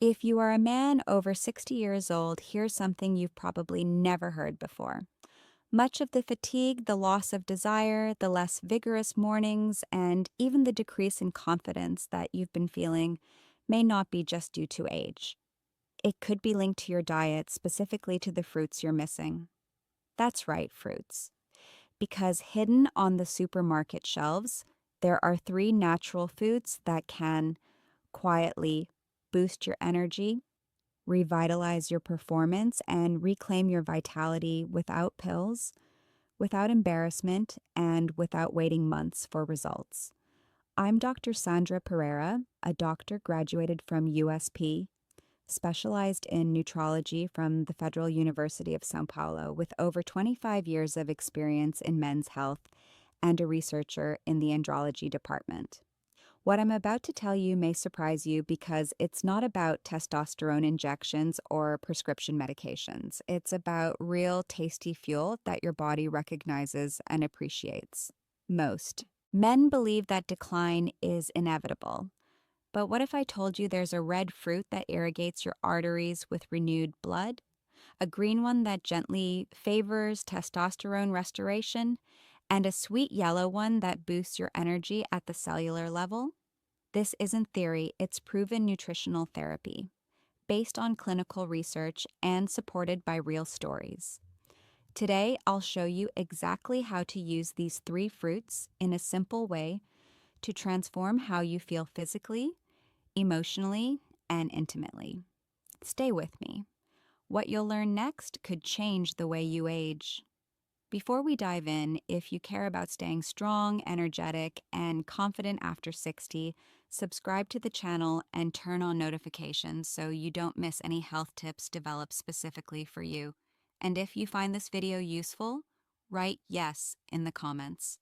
If you are a man over 60 years old, here's something you've probably never heard before. Much of the fatigue, the loss of desire, the less vigorous mornings, and even the decrease in confidence that you've been feeling may not be just due to age. It could be linked to your diet, specifically to the fruits you're missing. That's right, fruits. Because hidden on the supermarket shelves, there are three natural foods that can quietly boost your energy, revitalize your performance, and reclaim your vitality without pills, without embarrassment, and without waiting months for results. I'm Dr. Sandra Pereira, a doctor graduated from USP, specialized in nutrology from the Federal University of Sao Paulo, with over 25 years of experience in men's health and a researcher in the andrology department. What I'm about to tell you may surprise you because it's not about testosterone injections or prescription medications. It's about real tasty fuel that your body recognizes and appreciates most. Men believe that decline is inevitable. But what if I told you there's a red fruit that irrigates your arteries with renewed blood? A green one that gently favors testosterone restoration? And a sweet yellow one that boosts your energy at the cellular level? This isn't theory, it's proven nutritional therapy, based on clinical research and supported by real stories. Today, I'll show you exactly how to use these three fruits in a simple way to transform how you feel physically, emotionally, and intimately. Stay with me. What you'll learn next could change the way you age. Before we dive in, if you care about staying strong, energetic, and confident after 60, subscribe to the channel and turn on notifications so you don't miss any health tips developed specifically for you. And if you find this video useful, write yes in the comments.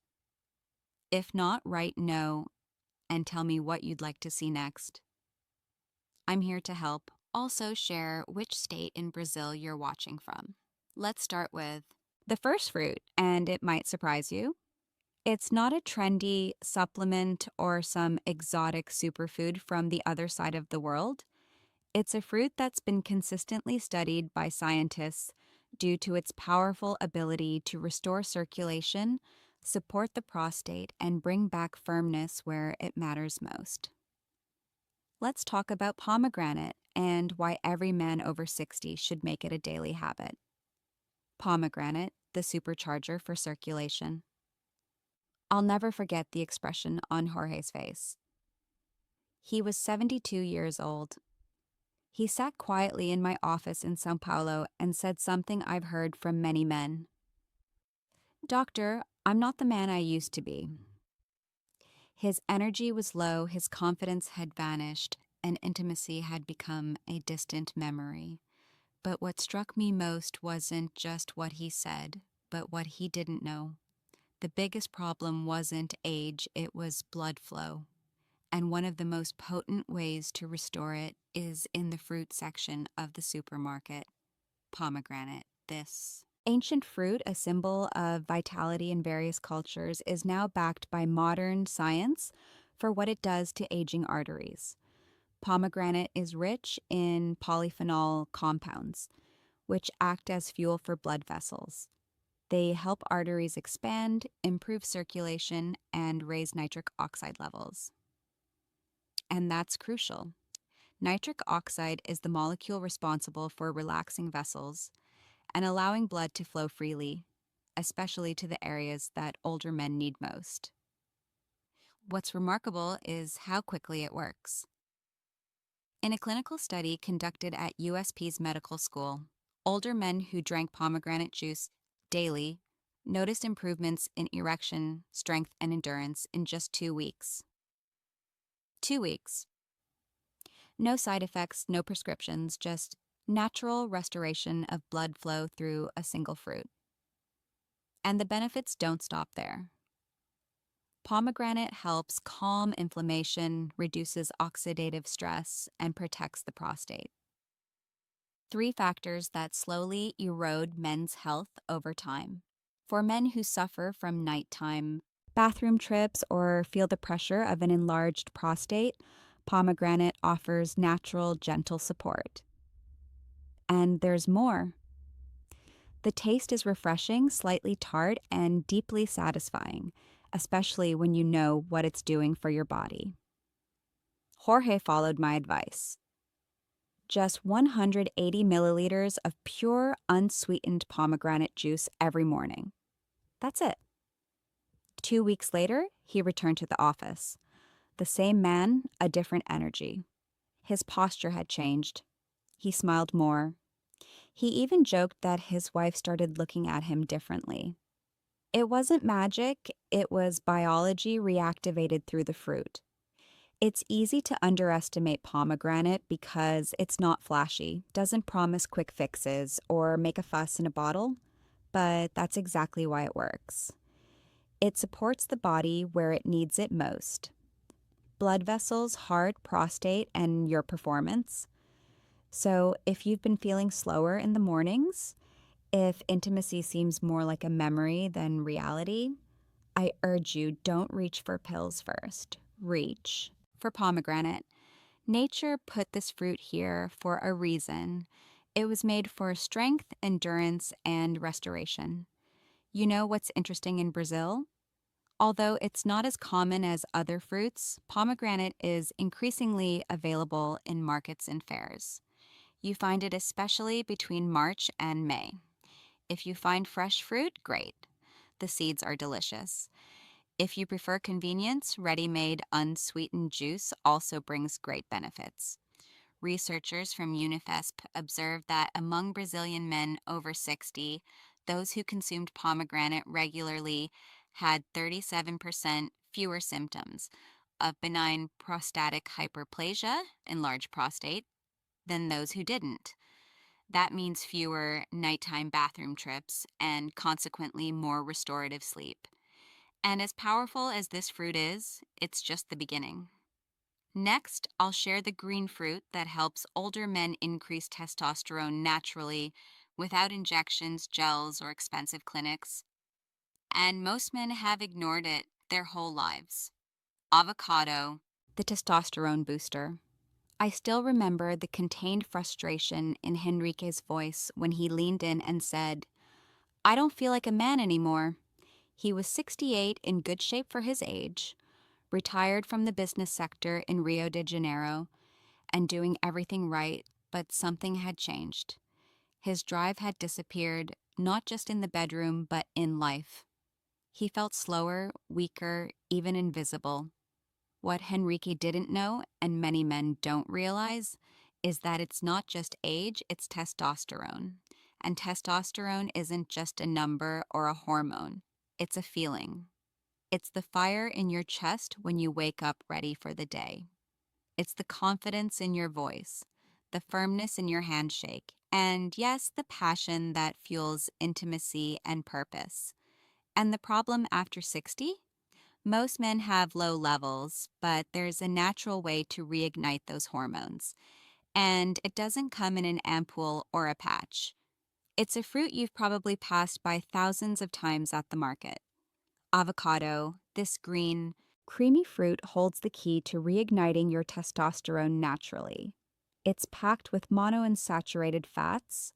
If not, write no and tell me what you'd like to see next. I'm here to help. Also, share which state in Brazil you're watching from. Let's start with the first fruit, and it might surprise you. It's not a trendy supplement or some exotic superfood from the other side of the world. It's a fruit that's been consistently studied by scientists due to its powerful ability to restore circulation, support the prostate, and bring back firmness where it matters most. Let's talk about pomegranate and why every man over 60 should make it a daily habit. Pomegranate, the supercharger for circulation. I'll never forget the expression on Jorge's face. He was 72 years old. He sat quietly in my office in Sao Paulo and said something I've heard from many men. Doctor, I'm not the man I used to be. His energy was low, his confidence had vanished, and intimacy had become a distant memory. But what struck me most wasn't just what he said, but what he didn't know. The biggest problem wasn't age, it was blood flow. And one of the most potent ways to restore it is in the fruit section of the supermarket. Pomegranate, this ancient fruit, a symbol of vitality in various cultures, is now backed by modern science for what it does to aging arteries. Pomegranate is rich in polyphenol compounds, which act as fuel for blood vessels. They help arteries expand, improve circulation, and raise nitric oxide levels. And that's crucial. Nitric oxide is the molecule responsible for relaxing vessels and allowing blood to flow freely, especially to the areas that older men need most. What's remarkable is how quickly it works. In a clinical study conducted at USP's medical school, older men who drank pomegranate juice daily noticed improvements in erection, strength, and endurance in just 2 weeks. 2 weeks. No side effects, no prescriptions, just natural restoration of blood flow through a single fruit. And the benefits don't stop there. Pomegranate helps calm inflammation, reduces oxidative stress, and protects the prostate. 3 factors that slowly erode men's health over time. For men who suffer from nighttime bathroom trips or feel the pressure of an enlarged prostate, Pomegranate offers natural, gentle support. And there's more. The taste is refreshing, slightly tart, and deeply satisfying, especially when you know what it's doing for your body. Jorge followed my advice. Just 180 milliliters of pure, unsweetened pomegranate juice every morning. That's it. 2 weeks later, he returned to the office. The same man, a different energy. His posture had changed. He smiled more. He even joked that his wife started looking at him differently. It wasn't magic, it was biology reactivated through the fruit. It's easy to underestimate pomegranate because it's not flashy, doesn't promise quick fixes, or make a fuss in a bottle, but that's exactly why it works. It supports the body where it needs it most. Blood vessels, heart, prostate, and your performance. So if you've been feeling slower in the mornings, if intimacy seems more like a memory than reality, I urge you, don't reach for pills first. Reach for pomegranate. Nature put this fruit here for a reason. It was made for strength, endurance, and restoration. You know what's interesting in Brazil? Although it's not as common as other fruits, pomegranate is increasingly available in markets and fairs. You find it especially between March and May. If you find fresh fruit, great. The seeds are delicious. If you prefer convenience, ready-made unsweetened juice also brings great benefits. Researchers from UNIFESP observed that among Brazilian men over 60, those who consumed pomegranate regularly had 37% fewer symptoms of benign prostatic hyperplasia, enlarged prostate, than those who didn't. That means fewer nighttime bathroom trips and consequently more restorative sleep. And as powerful as this fruit is, it's just the beginning. Next, I'll share the green fruit that helps older men increase testosterone naturally without injections, gels, or expensive clinics. And most men have ignored it their whole lives. Avocado, the testosterone booster. I still remember the contained frustration in Henrique's voice when he leaned in and said, "I don't feel like a man anymore." He was 68, in good shape for his age, retired from the business sector in Rio de Janeiro, and doing everything right, but something had changed. His drive had disappeared, not just in the bedroom, but in life. He felt slower, weaker, even invisible. What Henrique didn't know, and many men don't realize, is that it's not just age, it's testosterone. And testosterone isn't just a number or a hormone, it's a feeling. It's the fire in your chest when you wake up ready for the day. It's the confidence in your voice, the firmness in your handshake, and yes, the passion that fuels intimacy and purpose. And the problem after 60? Most men have low levels, but there's a natural way to reignite those hormones. And it doesn't come in an ampoule or a patch. It's a fruit you've probably passed by thousands of times at the market. Avocado, this green, creamy fruit holds the key to reigniting your testosterone naturally. It's packed with monounsaturated fats,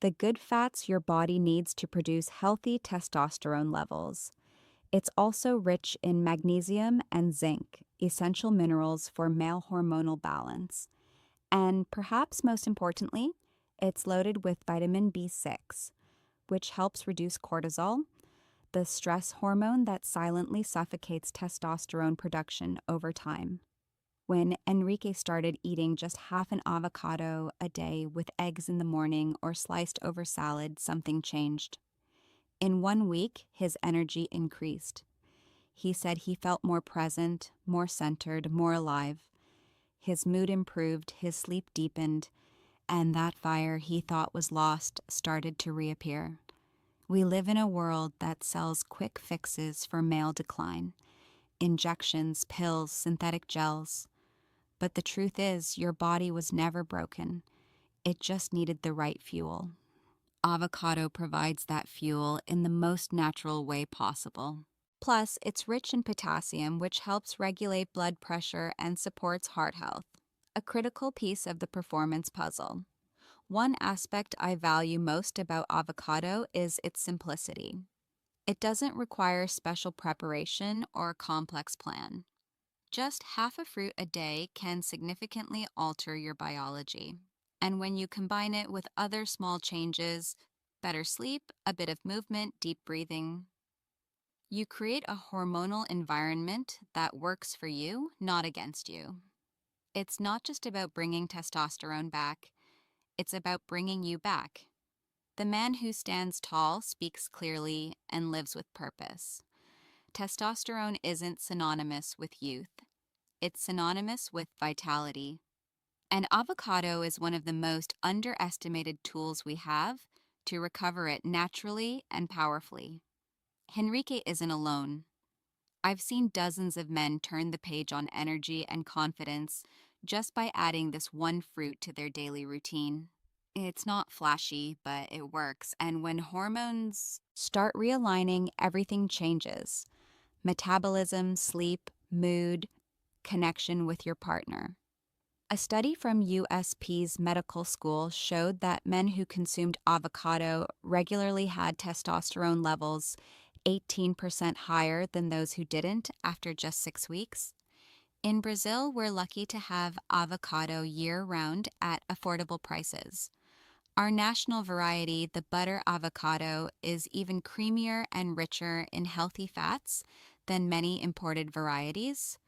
the good fats your body needs to produce healthy testosterone levels. It's also rich in magnesium and zinc, essential minerals for male hormonal balance. And perhaps most importantly, it's loaded with vitamin B6, which helps reduce cortisol, the stress hormone that silently suffocates testosterone production over time. When Enrique started eating just half an avocado a day with eggs in the morning or sliced over salad, something changed. In 1 week, his energy increased. He said he felt more present, more centered, more alive. His mood improved, his sleep deepened, and that fire he thought was lost started to reappear. We live in a world that sells quick fixes for male decline. Injections, pills, synthetic gels. But the truth is, your body was never broken. It just needed the right fuel. Avocado provides that fuel in the most natural way possible. Plus, it's rich in potassium, which helps regulate blood pressure and supports heart health, a critical piece of the performance puzzle. One aspect I value most about avocado is its simplicity. It doesn't require special preparation or a complex plan. Just half a fruit a day can significantly alter your biology. And when you combine it with other small changes, better sleep, a bit of movement, deep breathing, you create a hormonal environment that works for you, not against you. It's not just about bringing testosterone back, it's about bringing you back. The man who stands tall speaks clearly and lives with purpose. Testosterone isn't synonymous with youth, it's synonymous with vitality. And avocado is one of the most underestimated tools we have to recover it naturally and powerfully. Henrique isn't alone. I've seen dozens of men turn the page on energy and confidence just by adding this one fruit to their daily routine. It's not flashy, but it works. And when hormones start realigning, everything changes: metabolism, sleep, mood, connection with your partner. A study from USP's medical school showed that men who consumed avocado regularly had testosterone levels 18% higher than those who didn't after just 6 weeks. In Brazil, we're lucky to have avocado year-round at affordable prices. Our national variety, the butter avocado, is even creamier and richer in healthy fats than many imported varieties,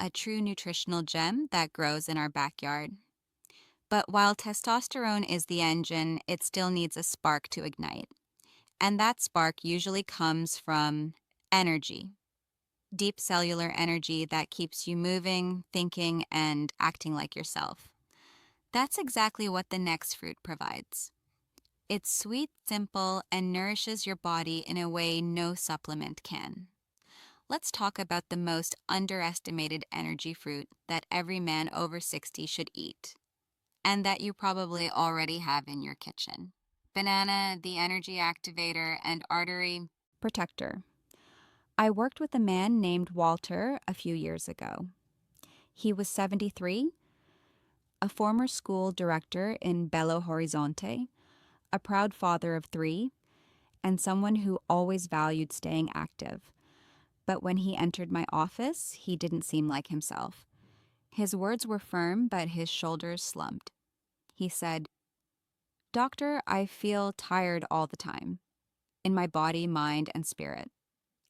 a true nutritional gem that grows in our backyard. But while testosterone is the engine, it still needs a spark to ignite. And that spark usually comes from energy, deep cellular energy that keeps you moving, thinking, and acting like yourself. That's exactly what the next fruit provides. It's sweet, simple, and nourishes your body in a way no supplement can. Let's talk about the most underestimated energy fruit that every man over 60 should eat, and that you probably already have in your kitchen. Banana, the energy activator and artery protector. I worked with a man named Walter a few years ago. He was 73, a former school director in Belo Horizonte, a proud father of 3, and someone who always valued staying active. But when he entered my office, he didn't seem like himself. His words were firm, but his shoulders slumped. He said, "Doctor, I feel tired all the time, in my body, mind, and spirit.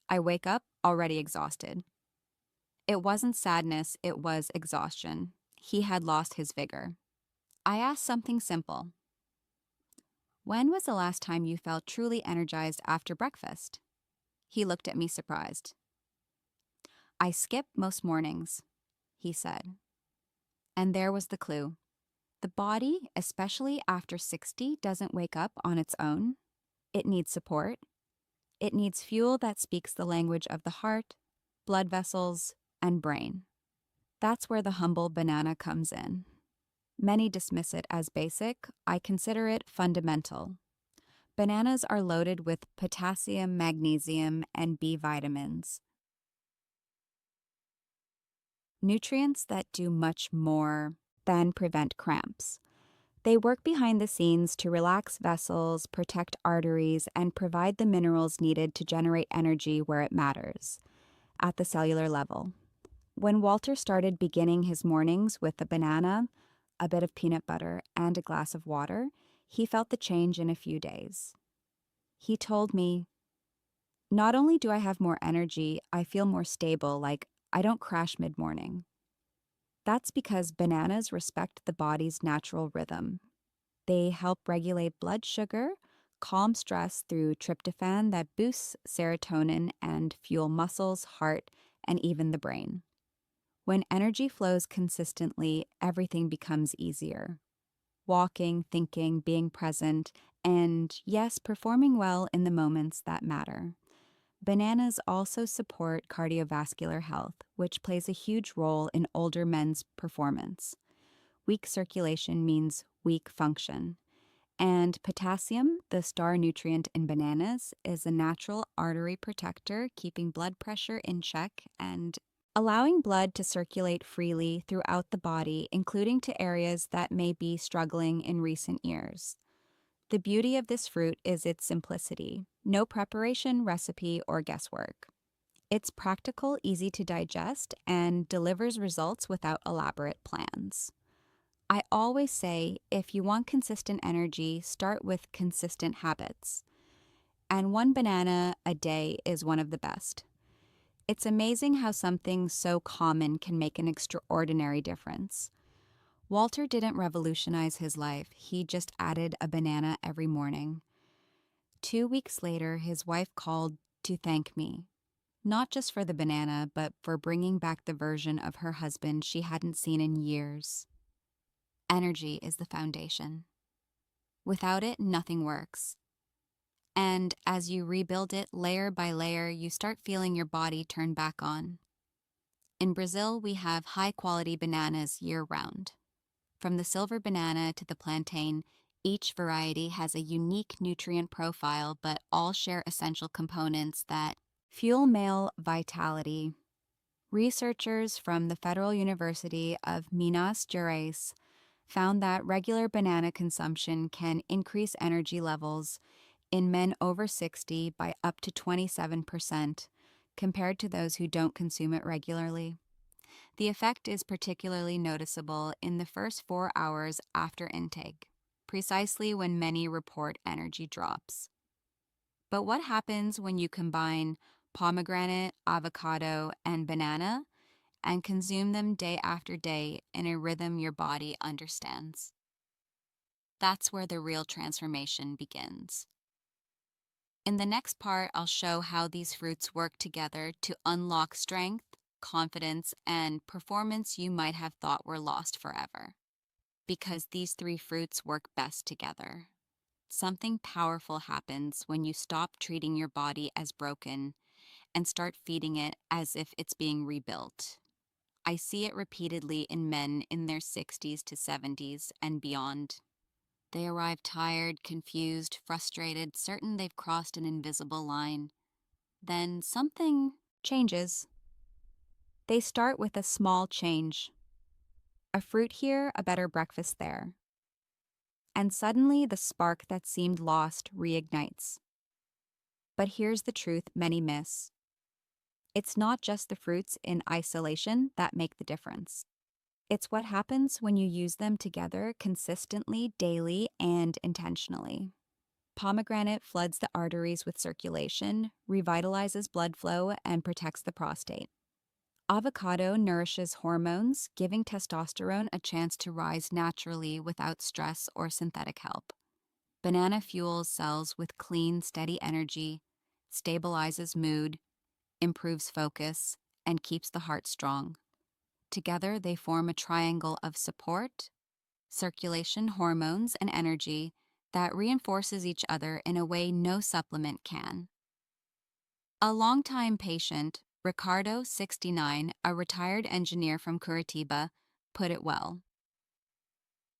I wake up already exhausted." It wasn't sadness, it was exhaustion. He had lost his vigor. I asked something simple. When was the last time you felt truly energized after breakfast? He looked at me surprised. "I skip most mornings," he said. And there was the clue. The body, especially after 60, doesn't wake up on its own. It needs support. It needs fuel that speaks the language of the heart, blood vessels, and brain. That's where the humble banana comes in. Many dismiss it as basic. I consider it fundamental. Bananas are loaded with potassium, magnesium, and B vitamins, nutrients that do much more than prevent cramps. They work behind the scenes to relax vessels, protect arteries, and provide the minerals needed to generate energy where it matters, at the cellular level. When Walter started beginning his mornings with a banana, a bit of peanut butter, and a glass of water, he felt the change in a few days. He told me, "Not only do I have more energy, I feel more stable, like I don't crash mid-morning." That's because bananas respect the body's natural rhythm. They help regulate blood sugar, calm stress through tryptophan that boosts serotonin, and fuel muscles, heart, and even the brain. When energy flows consistently, everything becomes easier. Walking, thinking, being present, and yes, performing well in the moments that matter. Bananas also support cardiovascular health, which plays a huge role in older men's performance. Weak circulation means weak function, And potassium, the star nutrient in bananas, is a natural artery protector, keeping blood pressure in check and allowing blood to circulate freely throughout the body, including to areas that may be struggling in recent years. The beauty of this fruit is its simplicity. No preparation, recipe, or guesswork. It's practical, easy to digest, and delivers results without elaborate plans. I always say if you want consistent energy, start with consistent habits. And one banana a day is one of the best. It's amazing how something so common can make an extraordinary difference. Walter didn't revolutionize his life, he just added a banana every morning. 2 weeks later, his wife called to thank me, not just for the banana, but for bringing back the version of her husband she hadn't seen in years. Energy is the foundation. Without it, nothing works. And as you rebuild it layer by layer, you start feeling your body turn back on. In Brazil, we have high-quality bananas year-round. From the silver banana to the plantain, each variety has a unique nutrient profile, but all share essential components that fuel male vitality. Researchers from the Federal University of Minas Gerais found that regular banana consumption can increase energy levels in men over 60 by up to 27% compared to those who don't consume it regularly. The effect is particularly noticeable in the first 4 hours after intake, precisely when many report energy drops. But what happens when you combine pomegranate, avocado, and banana and consume them day after day in a rhythm your body understands? That's where the real transformation begins. In the next part, I'll show how these fruits work together to unlock strength, confidence, and performance you might have thought were lost forever. Because these three fruits work best together. Something powerful happens when you stop treating your body as broken and start feeding it as if it's being rebuilt. I see it repeatedly in men in their 60s to 70s and beyond. They arrive tired, confused, frustrated, certain they've crossed an invisible line. Then something changes. They start with a small change. A fruit here, a better breakfast there. And suddenly the spark that seemed lost reignites. But here's the truth many miss. It's not just the fruits in isolation that make the difference. It's what happens when you use them together consistently, daily, and intentionally. Pomegranate floods the arteries with circulation, revitalizes blood flow, and protects the prostate. Avocado nourishes hormones, giving testosterone a chance to rise naturally without stress or synthetic help. Banana fuels cells with clean, steady energy, stabilizes mood, improves focus, and keeps the heart strong. Together, they form a triangle of support, circulation, hormones, and energy that reinforces each other in a way no supplement can. A longtime patient, Ricardo, 69, a retired engineer from Curitiba, put it well.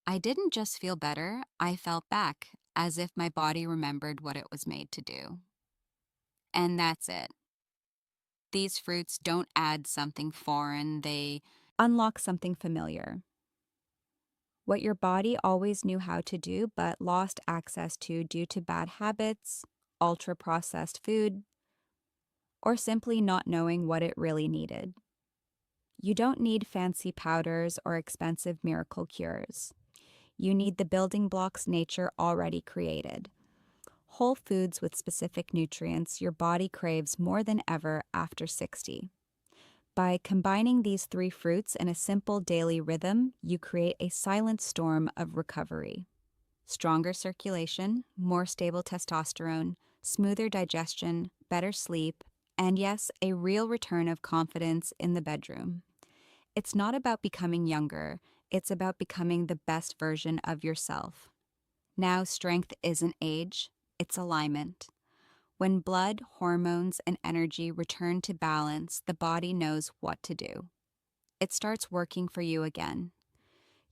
I didn't just feel better, I felt back, as if my body remembered what it was made to do. And that's it. These fruits don't add something foreign, they unlock something familiar. What your body always knew how to do but lost access to due to bad habits, ultra-processed food, or simply not knowing what it really needed. You don't need fancy powders or expensive miracle cures. You need the building blocks nature already created. Whole foods with specific nutrients your body craves more than ever after 60. By combining these three fruits in a simple daily rhythm, you create a silent storm of recovery. Stronger circulation, more stable testosterone, smoother digestion, better sleep, and yes, a real return of confidence in the bedroom. It's not about becoming younger, it's about becoming the best version of yourself. Now, strength isn't age, it's alignment. When blood, hormones, and energy return to balance, the body knows what to do. It starts working for you again.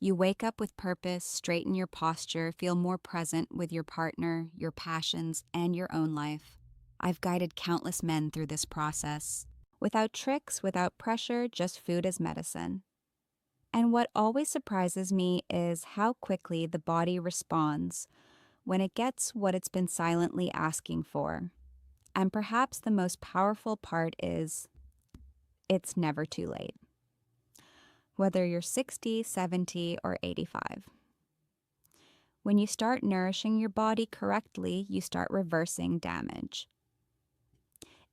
You wake up with purpose, straighten your posture, feel more present with your partner, your passions, and your own life. I've guided countless men through this process. Without tricks, without pressure, just food as medicine. And what always surprises me is how quickly the body responds when it gets what it's been silently asking for. And perhaps the most powerful part is it's never too late. Whether you're 60, 70, or 85. When you start nourishing your body correctly, you start reversing damage.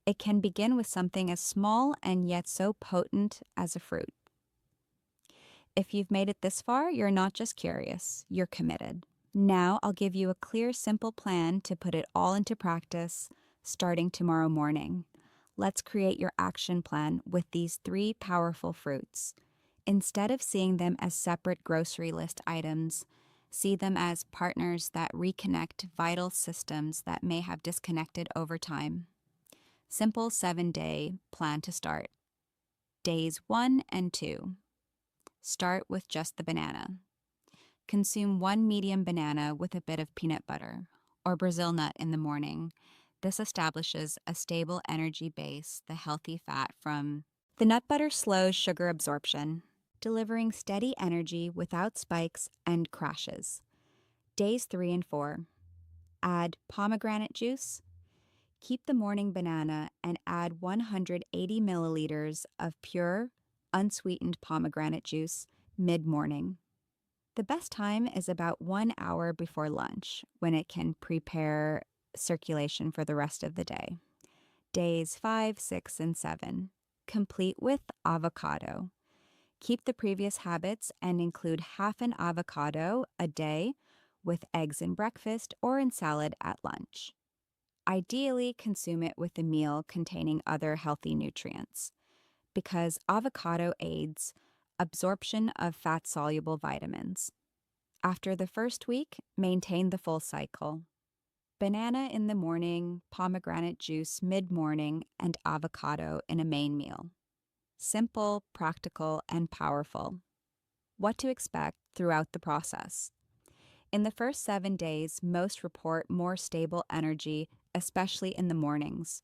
It can begin with something as small and yet so potent as a fruit. If you've made it this far, you're not just curious, you're committed. Now I'll give you a clear, simple plan to put it all into practice starting tomorrow morning. Let's create your action plan with these 3 powerful fruits. Instead of seeing them as separate grocery list items, see them as partners that reconnect vital systems that may have disconnected over time. Simple 7-day plan to start. Days 1 and 2. Start with just the banana. Consume 1 medium banana with a bit of peanut butter or Brazil nut in the morning. This establishes a stable energy base, the healthy fat from the nut butter slows sugar absorption, delivering steady energy without spikes and crashes. Days 3 and 4. Add pomegranate juice. Keep the morning banana and add 180 milliliters of pure, unsweetened pomegranate juice mid-morning. The best time is about 1 hour before lunch, when it can prepare circulation for the rest of the day. Days 5, 6, and 7. Complete with avocado. Keep the previous habits and include half an avocado a day with eggs in breakfast or in salad at lunch. Ideally, consume it with a meal containing other healthy nutrients, because avocado aids absorption of fat-soluble vitamins. After the first week, maintain the full cycle. Banana in the morning, pomegranate juice mid-morning, and avocado in a main meal. Simple, practical, and powerful. What to expect throughout the process. In the first 7 days, most report more stable energy, especially in the mornings,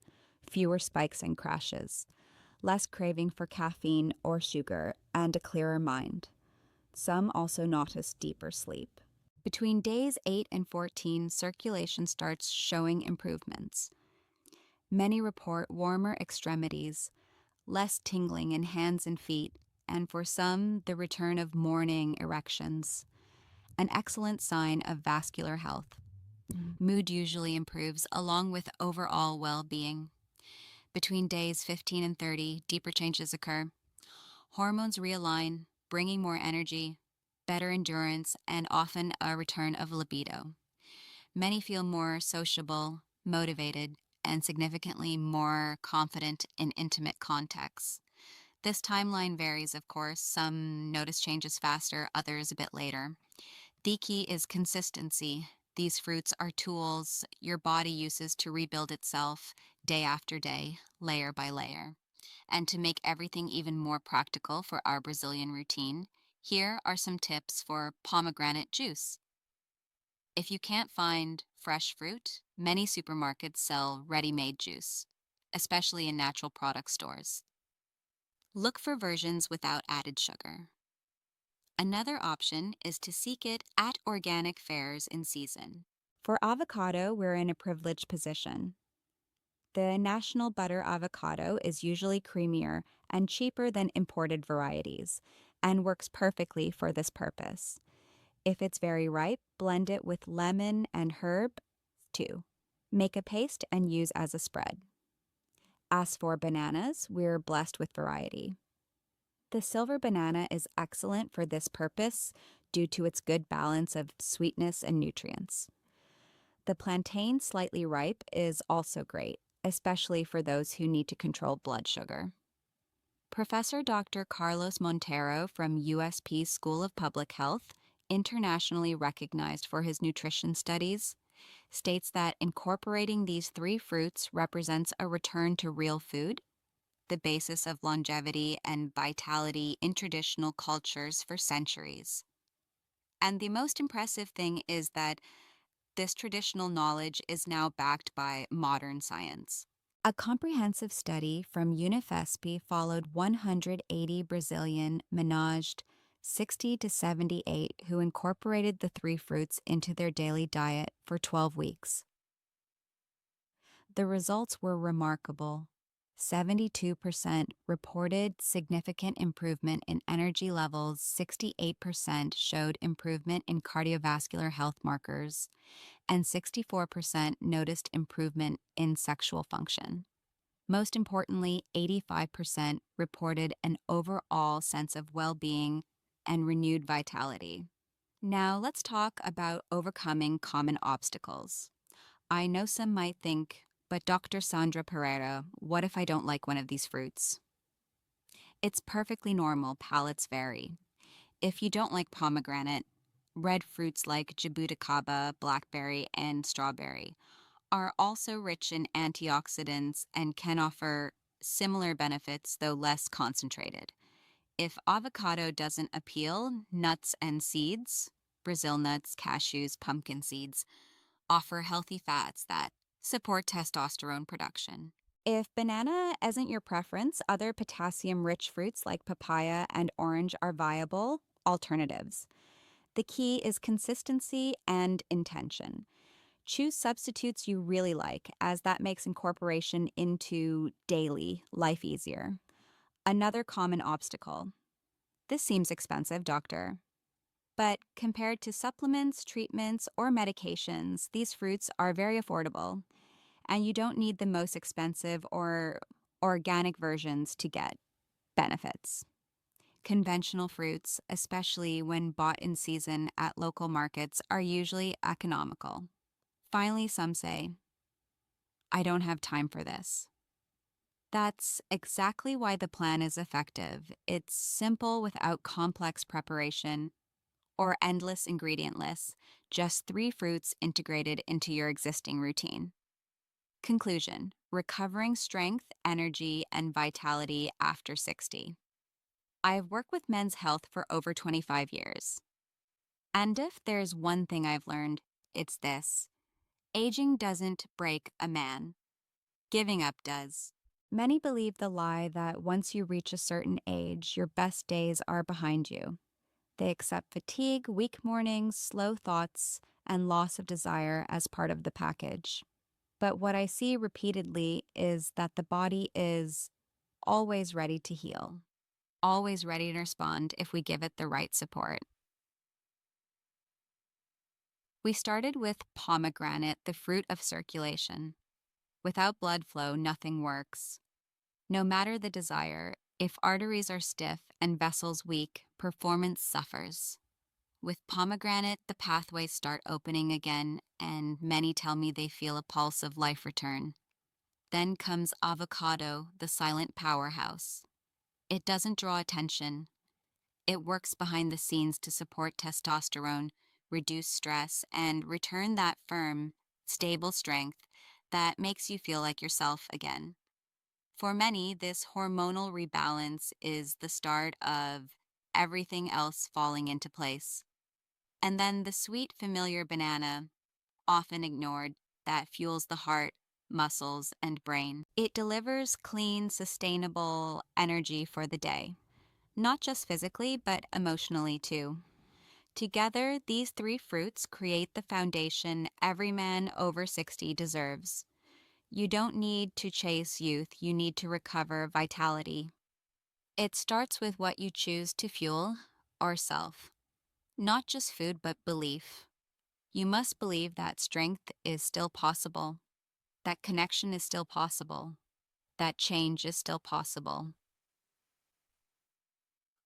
fewer spikes and crashes, less craving for caffeine or sugar, and a clearer mind. Some also notice deeper sleep. Between days 8 and 14, circulation starts showing improvements. Many report warmer extremities, less tingling in hands and feet, and for some, the return of morning erections, an excellent sign of vascular health. Mood usually improves along with overall well-being. Between days 15 and 30, deeper changes occur. Hormones realign, bringing more energy, better endurance, and often a return of libido. Many feel more sociable, motivated, and significantly more confident in intimate contexts. This timeline varies, of course. Some notice changes faster, others a bit later. The key is consistency. These fruits are tools your body uses to rebuild itself day after day, layer by layer. And to make everything even more practical for our Brazilian routine, here are some tips for pomegranate juice. If you can't find fresh fruit, many supermarkets sell ready-made juice, especially in natural product stores. Look for versions without added sugar. Another option is to seek it at organic fairs in season. For avocado, we're in a privileged position. The national butter avocado is usually creamier and cheaper than imported varieties, and works perfectly for this purpose. If it's very ripe, blend it with lemon and herb too. Make a paste and use as a spread. As for bananas, we're blessed with variety. The silver banana is excellent for this purpose due to its good balance of sweetness and nutrients. The plantain, slightly ripe, is also great, especially for those who need to control blood sugar. Professor Dr. Carlos Montero from USP School of Public Health, internationally recognized for his nutrition studies, states that incorporating these 3 fruits represents a return to real food, the basis of longevity and vitality in traditional cultures for centuries. And the most impressive thing is that this traditional knowledge is now backed by modern science. A comprehensive study from Unifesp followed 180 Brazilian menaged 60 to 78 who incorporated the three fruits into their daily diet for 12 weeks. The results were remarkable. 72% reported significant improvement in energy levels, 68% showed improvement in cardiovascular health markers, and 64% noticed improvement in sexual function. Most importantly, 85% reported an overall sense of well being and renewed vitality. Now, let's talk about overcoming common obstacles. I know some might think, but Dr. Sandra Pereira, what if I don't like one of these fruits? It's perfectly normal, palates vary. If you don't like pomegranate, red fruits like jabuticaba, blackberry, and strawberry are also rich in antioxidants and can offer similar benefits, though less concentrated. If avocado doesn't appeal, nuts and seeds, Brazil nuts, cashews, pumpkin seeds, offer healthy fats that support testosterone production. If banana isn't your preference, other potassium rich fruits like papaya and orange are viable alternatives. The key is consistency and intention. Choose substitutes you really like, as that makes incorporation into daily life easier. Another common obstacle. This seems expensive, doctor. But compared to supplements, treatments, or medications, these fruits are very affordable, and you don't need the most expensive or organic versions to get benefits. Conventional fruits, especially when bought in season at local markets, are usually economical. Finally, some say, I don't have time for this. That's exactly why the plan is effective. It's simple without complex preparation or endless ingredient lists, just three fruits integrated into your existing routine. Conclusion: recovering strength, energy, and vitality after 60. I've worked with men's health for over 25 years. And if there's one thing I've learned, it's this: aging doesn't break a man, giving up does. Many believe the lie that once you reach a certain age, your best days are behind you. They accept fatigue, weak mornings, slow thoughts, and loss of desire as part of the package. But what I see repeatedly is that the body is always ready to heal, always ready to respond if we give it the right support. We started with pomegranate, the fruit of circulation. Without blood flow, nothing works. No matter the desire, if arteries are stiff and vessels weak, performance suffers. With pomegranate, the pathways start opening again, and many tell me they feel a pulse of life return. Then comes avocado, the silent powerhouse. It doesn't draw attention. It works behind the scenes to support testosterone, reduce stress, and return that firm, stable strength that makes you feel like yourself again. For many, this hormonal rebalance is the start of everything else falling into place. And then the sweet, familiar banana, often ignored, that fuels the heart, muscles, and brain. It delivers clean, sustainable energy for the day, not just physically, but emotionally too. Together, these three fruits create the foundation every man over 60 deserves. You don't need to chase youth, you need to recover vitality. It starts with what you choose to fuel or self. Not just food, but belief. You must believe that strength is still possible, that connection is still possible, that change is still possible.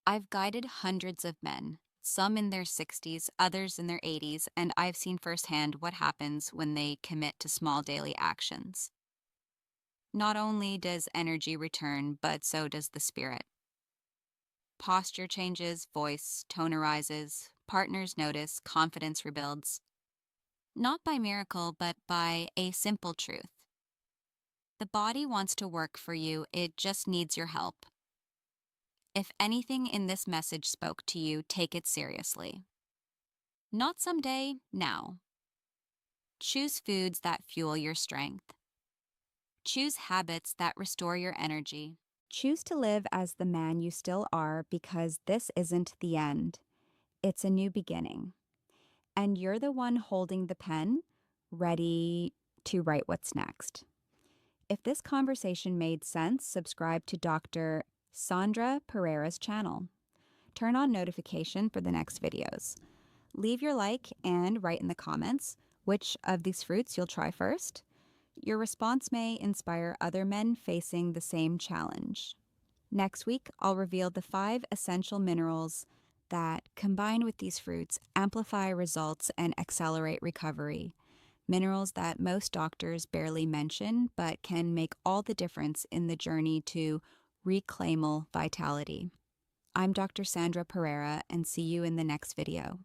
I've guided hundreds of men, some in their 60s, others in their 80s, and I've seen firsthand what happens when they commit to small daily actions. Not only does energy return, but so does the spirit. Posture changes, voice, tone arises, partners notice, confidence rebuilds. Not by miracle, but by a simple truth. The body wants to work for you, it just needs your help. If anything in this message spoke to you, take it seriously. Not someday, now. Choose foods that fuel your strength. Choose habits that restore your energy. Choose to live as the man you still are because this isn't the end. It's a new beginning. And you're the one holding the pen, ready to write what's next. If this conversation made sense, subscribe to Dr. Sandra Pereira's channel. Turn on notification for the next videos. Leave your like and write in the comments which of these fruits you'll try first. Your response may inspire other men facing the same challenge. Next week, I'll reveal the 5 essential minerals that, combined with these fruits, amplify results and accelerate recovery. Minerals that most doctors barely mention, but can make all the difference in the journey to reclaimal vitality. I'm Dr. Sandra Pereira, and see you in the next video.